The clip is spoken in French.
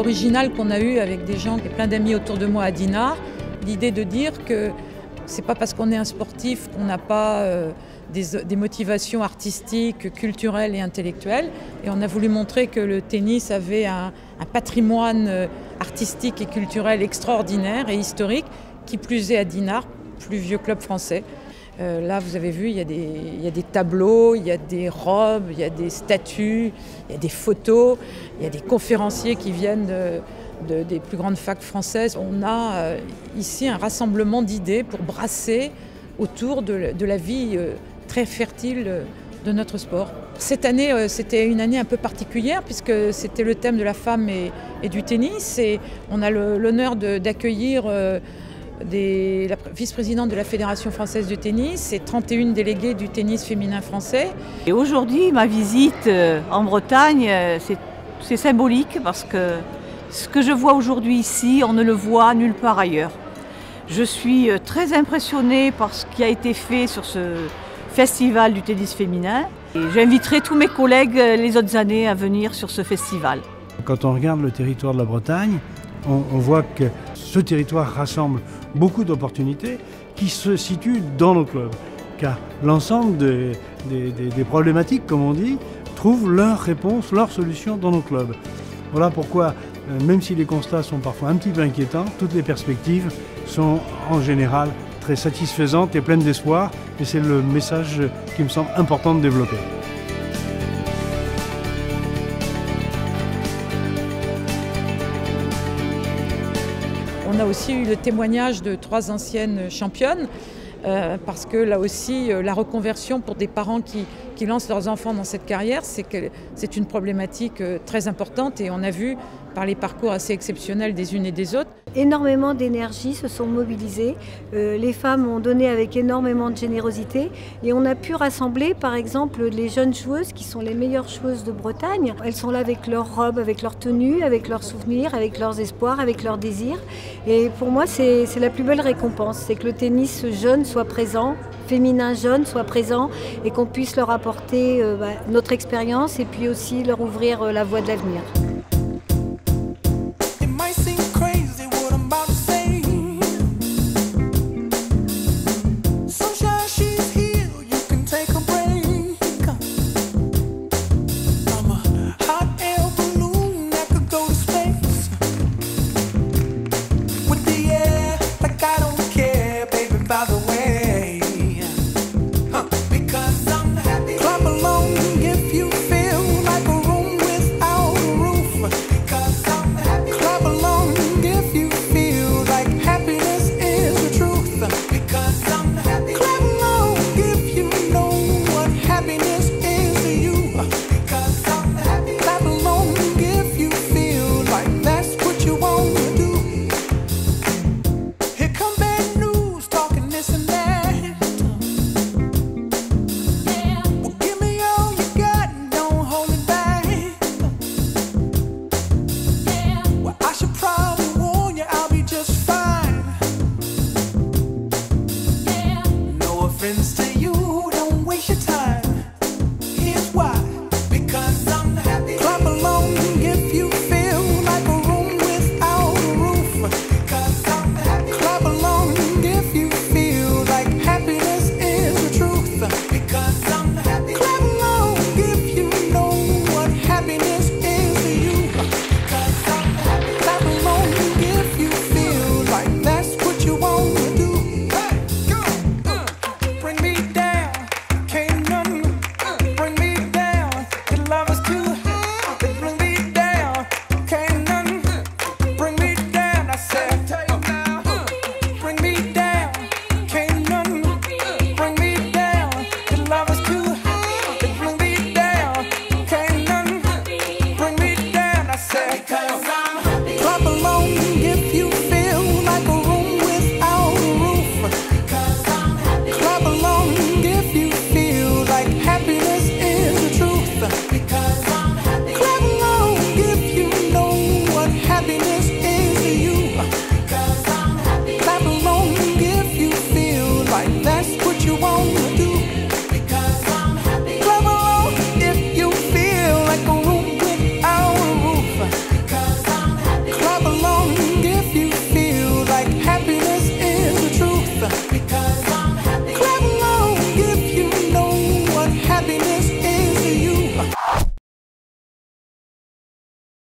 original qu'on a eu avec des gens, plein d'amis autour de moi à Dinard, l'idée de dire que c'est pas parce qu'on est un sportif qu'on n'a pas des motivations artistiques, culturelles et intellectuelles. Et on a voulu montrer que le tennis avait un patrimoine artistique et culturel extraordinaire et historique, qui plus est à Dinard, plus vieux club français. Là, vous avez vu, il y a des tableaux, il y a des robes, il y a des statues, il y a des photos, il y a des conférenciers qui viennent des plus grandes facs françaises. On a ici un rassemblement d'idées pour brasser autour de la vie très fertile de notre sport. Cette année, c'était une année un peu particulière puisque c'était le thème de la femme et du tennis. Et on a l'honneur d'accueillir la vice-présidente de la Fédération française de tennis et 31 délégués du tennis féminin français. Et aujourd'hui, ma visite en Bretagne, c'est symbolique parce que ce que je vois aujourd'hui ici, on ne le voit nulle part ailleurs. Je suis très impressionnée par ce qui a été fait sur ce festival du tennis féminin. Et j'inviterai tous mes collègues les autres années à venir sur ce festival. Quand on regarde le territoire de la Bretagne, on voit que ce territoire rassemble beaucoup d'opportunités qui se situent dans nos clubs. Car l'ensemble des problématiques, comme on dit, trouvent leur réponse, leur solution dans nos clubs. Voilà pourquoi, même si les constats sont parfois un petit peu inquiétants, toutes les perspectives sont en général très satisfaisantes et pleines d'espoir. Et c'est le message qui me semble important de développer. On a aussi eu le témoignage de 3 anciennes championnes, parce que là aussi, la reconversion pour des parents qui lancent leurs enfants dans cette carrière, c'est une problématique très importante et on a vu par les parcours assez exceptionnels des unes et des autres. Énormément d'énergie se sont mobilisées, les femmes ont donné avec énormément de générosité et on a pu rassembler par exemple les jeunes joueuses qui sont les meilleures joueuses de Bretagne. Elles sont là avec leurs robes, avec leurs tenues, avec leurs souvenirs, avec leurs espoirs, avec leurs désirs. Et pour moi c'est la plus belle récompense, c'est que le tennis jeune soit présent, féminin jeune soit présent et qu'on puisse leur apporter notre expérience et puis aussi leur ouvrir la voie de l'avenir.